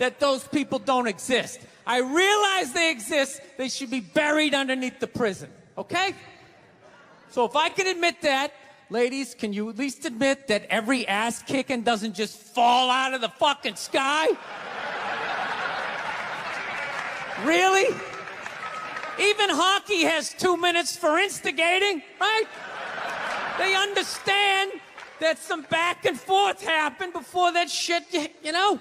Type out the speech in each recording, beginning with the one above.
that those people don't exist. I realize they exist. They should be buried underneath the prison, okay? So if I can admit that, ladies, can you at least admit that every ass kicking doesn't just fall out of the fucking sky? Really? Even hockey has 2 minutes for instigating, right? They understand that some back and forth happened before that shit, you know?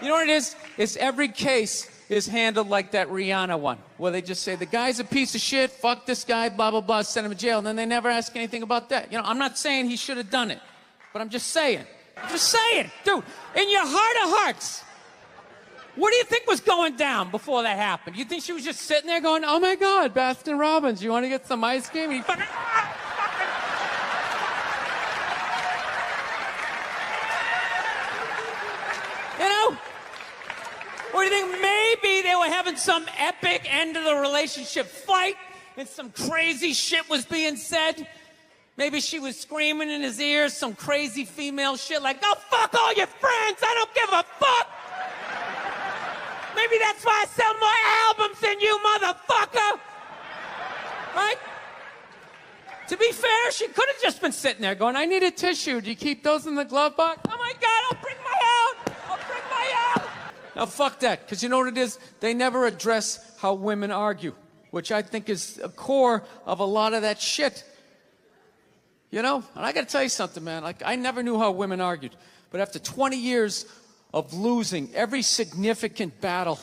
You know what it is? It's every case is handled like that Rihanna one, where they just say, the guy's a piece of shit, fuck this guy, blah, blah, blah, send him to jail, and then they never ask anything about that. You know, I'm not saying he should have done it, but I'm just saying. Dude, in your heart of hearts, what do you think was going down before that happened? You think she was just sitting there going, oh my God, Baskin Robbins, you want to get some ice cream? And he fucking... You know? Or do you think maybe they were having some epic end of the relationship fight and some crazy shit was being said? Maybe she was screaming in his ears some crazy female shit like, go fuck all your friends, I don't give a fuck! Maybe that's why I sell more albums than you, motherfucker! Right? To be fair, she could have just been sitting there going, I need a tissue. Do you keep those in the glove box? Oh my God, I'll bring my out! Now, fuck that, because you know what it is? They never address how women argue, which I think is a core of a lot of that shit. You know? And I got to tell you something, man. Like, I never knew how women argued. But after 20 years of losing every significant battle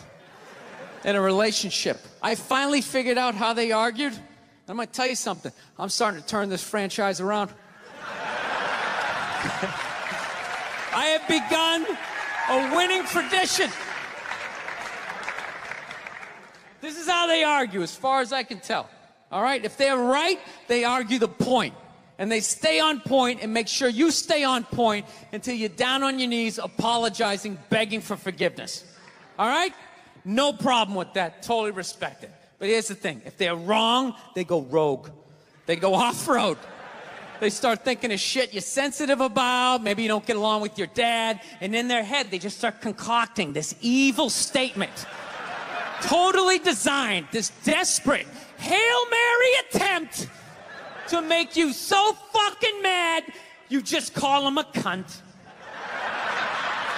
in a relationship, I finally figured out how they argued. I'm going to tell you something. I'm starting to turn this franchise around. I have begun a winning tradition. This is how they argue, as far as I can tell. All right? If they're right, they argue the point. And they stay on point and make sure you stay on point until you're down on your knees, apologizing, begging for forgiveness. All right? No problem with that. Totally respect it. But here's the thing. If they're wrong, they go rogue. They go off-road. They start thinking of shit you're sensitive about. Maybe you don't get along with your dad. And in their head, they just start concocting this evil statement. Totally designed, this desperate Hail Mary attempt to make you so fucking mad, you just call him a cunt.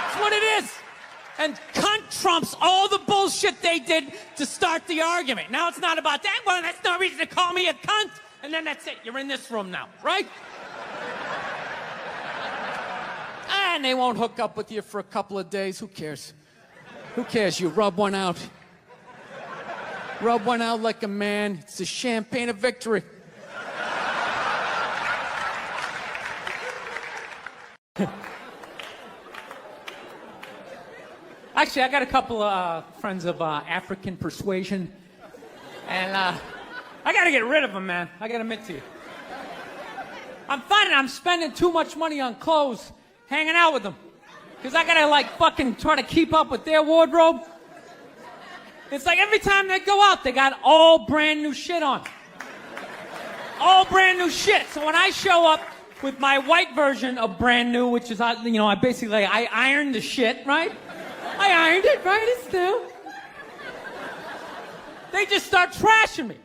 That's what it is. And cunt trumps all the bullshit they did to start the argument. Now it's not about that. Well, that's no reason to call me a cunt. And then that's it. You're in this room now, right? And they won't hook up with you for a couple of days. Who cares? Who cares? You rub one out. Rub one out like a man. It's the champagne of victory. Actually, I got a couple of friends of African persuasion. And I got to get rid of them, man. I got to admit to you. I'm finding I'm spending too much money on clothes hanging out with them. Because I got to, like, fucking try to keep up with their wardrobe. It's like every time they go out, they got all brand new shit on. All brand new shit. So when I show up with my white version of brand new, which is, you know, I ironed the shit, right? I ironed it, right? It's new. They just start trashing me.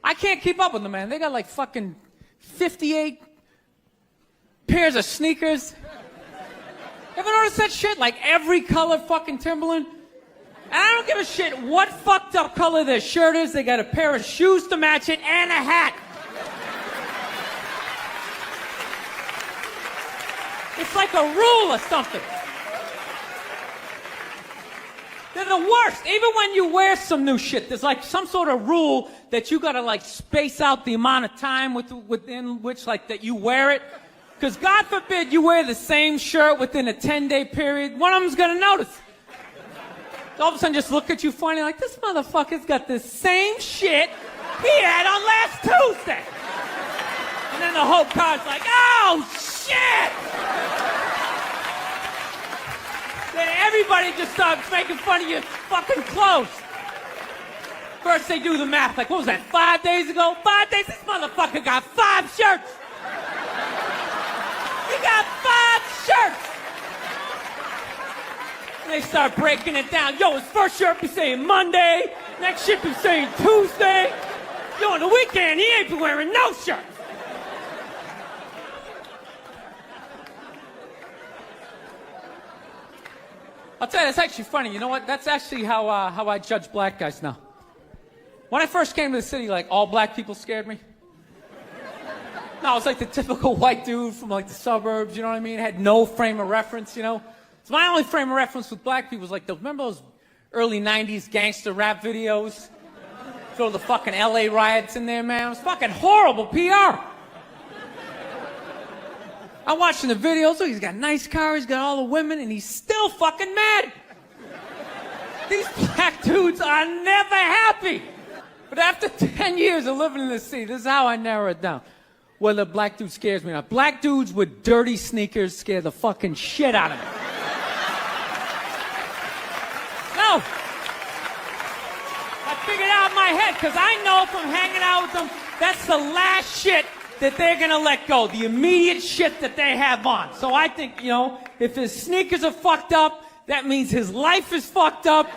I can't keep up with them, man. They got like fucking 58 pairs of sneakers. Ever notice that shit? Like every color fucking Timberland. And I don't give a shit what fucked up color their shirt is. They got a pair of shoes to match it and a hat. It's like a rule or something. They're the worst. Even when you wear some new shit, there's like some sort of rule that you gotta like space out the amount of time within which like that you wear it. Because God forbid you wear the same shirt within a 10-day period, one of them's gonna notice. All of a sudden just look at you funny like, this motherfucker's got the same shit he had on last Tuesday. And then the whole car's like, oh shit! Then everybody just starts making fun of your fucking clothes. First they do the math, like, what was that, 5 days ago? 5 days? This motherfucker got 5 shirts! He got 5 shirts! They start breaking it down. Yo, his first shirt be saying Monday, next shirt be saying Tuesday. Yo, on the weekend, he ain't be wearing no shirt. I'll tell you, it's actually funny. You know what? That's actually how I judge black guys now. When I first came to the city, like, all black people scared me. No, I was like the typical white dude from like the suburbs, you know what I mean? Had no frame of reference, you know? So my only frame of reference with black people was like, remember those early 90s gangster rap videos? Throw the fucking LA riots in there, man. It was fucking horrible PR. I'm watching the videos, so he's got a nice car, he's got all the women, and he's still fucking mad. These black dudes are never happy. But after 10 years of living in this city, this is how I narrow it down. Whether a black dude scares me or not. Black dudes with dirty sneakers scare the fucking shit out of me. No. I figured out in my head, because I know from hanging out with them, that's the last shit that they're gonna let go. The immediate shit that they have on. So I think, you know, if his sneakers are fucked up, that means his life is fucked up.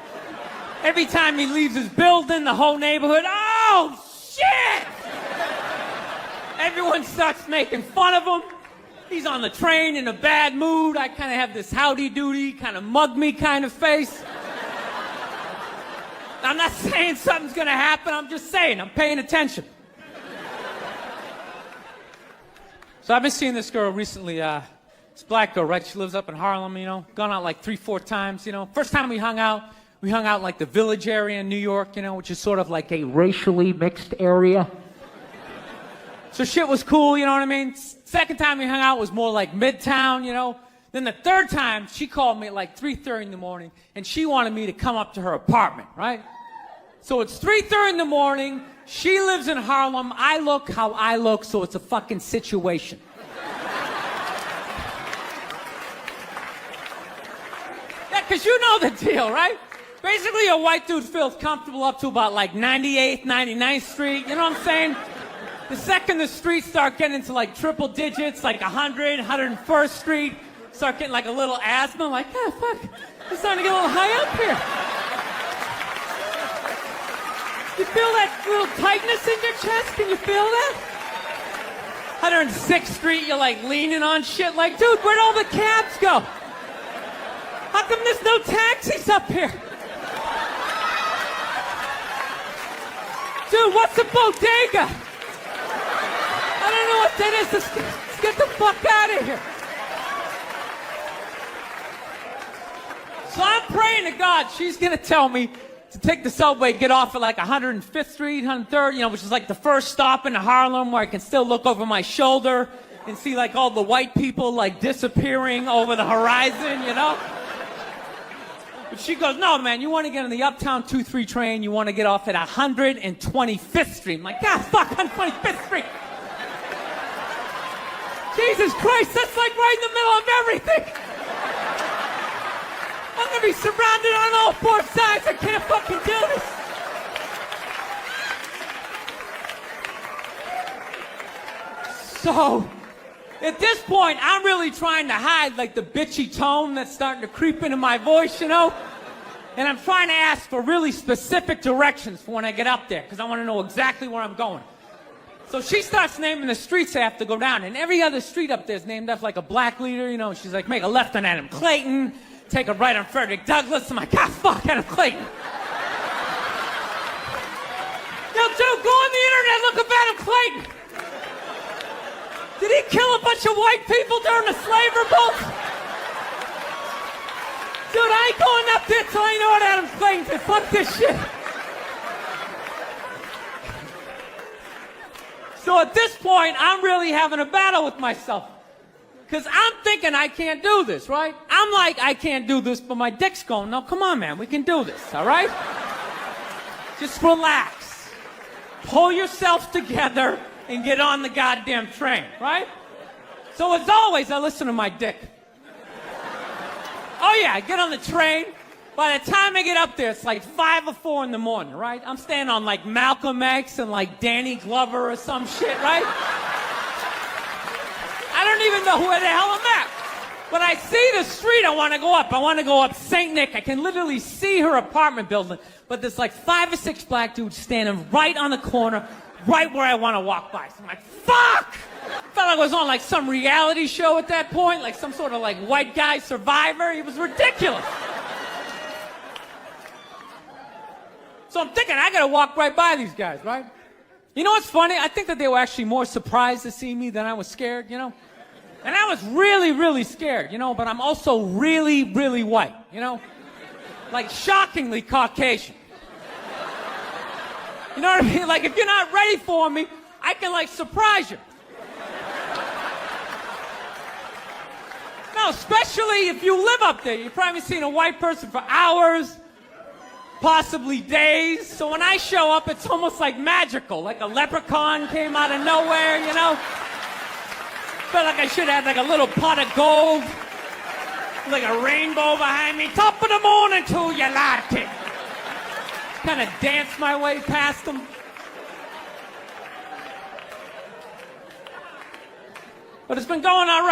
Every time he leaves his building, the whole neighborhood, oh, shit! Everyone starts making fun of him. He's on the train in a bad mood. I kind of have this howdy-doody, kind of mug-me kind of face. I'm not saying something's gonna happen. I'm just saying, I'm paying attention. So I've been seeing this girl recently, this black girl, right? She lives up in Harlem, you know, gone out like 3-4 times, you know. First time we hung out in like the Village area in New York, you know, which is sort of like a racially mixed area. So shit was cool, you know what I mean? Second time we hung out was more like Midtown, you know. Then the third time, she called me at like 3:30 in the morning, and she wanted me to come up to her apartment, right? So it's 3:30 in the morning, she lives in Harlem, I look how I look, so it's a fucking situation. Yeah, because you know the deal, right? Basically, a white dude feels comfortable up to about like 98th, 99th Street, you know what I'm saying? The second the streets start getting into like triple digits, like 100, 101st Street, start getting like a little asthma, like, oh, fuck, it's starting to get a little high up here. You feel that little tightness in your chest? Can you feel that? 106th Street, you're like leaning on shit like, dude, where'd all the cabs go? How come there's no taxis up here? Dude, what's a bodega? I don't know what that is. Let's get the fuck out of here. So I'm praying to God she's going to tell me to take the subway, get off at like 105th Street, 103rd, you know, which is like the first stop in Harlem where I can still look over my shoulder and see like all the white people like disappearing over the horizon, you know? But she goes, no, man, you want to get on the Uptown 2-3 train, you want to get off at 125th Street. I'm like, God, fuck, 125th Street. Jesus Christ, that's like right in the middle of everything. I'm gonna be surrounded on all four sides. I can't fucking do this. So, at this point, I'm really trying to hide like the bitchy tone that's starting to creep into my voice, you know? And I'm trying to ask for really specific directions for when I get up there, because I want to know exactly where I'm going. So she starts naming the streets I have to go down, and every other street up there is named after like a black leader, you know? She's like, make a left on Adam Clayton, take a right on Frederick Douglass. I'm like, God, fuck, Adam Clayton. Yo, dude, go on the internet, look up Adam Clayton. Did he kill a bunch of white people during the slave revolt? Dude, I ain't going up there till I know what Adam Clayton said. Fuck this shit. So at this point, I'm really having a battle with myself. Because I'm thinking I can't do this, right? I'm like, I can't do this, but my dick's going, no, come on, man, we can do this, all right? Just relax. Pull yourself together and get on the goddamn train, right? So as always, I listen to my dick. Oh yeah, I get on the train. By the time I get up there, it's like 5 or 4 in the morning, right? I'm staying on like Malcolm X and like Danny Glover or some shit, right? I don't even know where the hell I'm at. When I see the street, I want to go up. I want to go up St. Nick. I can literally see her apartment building, but there's like 5 or 6 black dudes standing right on the corner, right where I want to walk by. So I'm like, fuck! I felt like I was on like some reality show at that point, like some sort of like white guy survivor. It was ridiculous. So I'm thinking, I gotta walk right by these guys, right? You know what's funny? I think that they were actually more surprised to see me than I was scared, you know? And I was really, really scared, you know, but I'm also really, really white, you know? Like shockingly Caucasian. You know what I mean? Like if you're not ready for me, I can like surprise you. No, especially if you live up there. You've probably seen a white person for hours, possibly days. So when I show up, it's almost like magical, like a leprechaun came out of nowhere, you know? Felt like I should have like a little pot of gold, like a rainbow behind me. Top of the morning to you, latte. Kind of dance my way past them. But it's been going all right.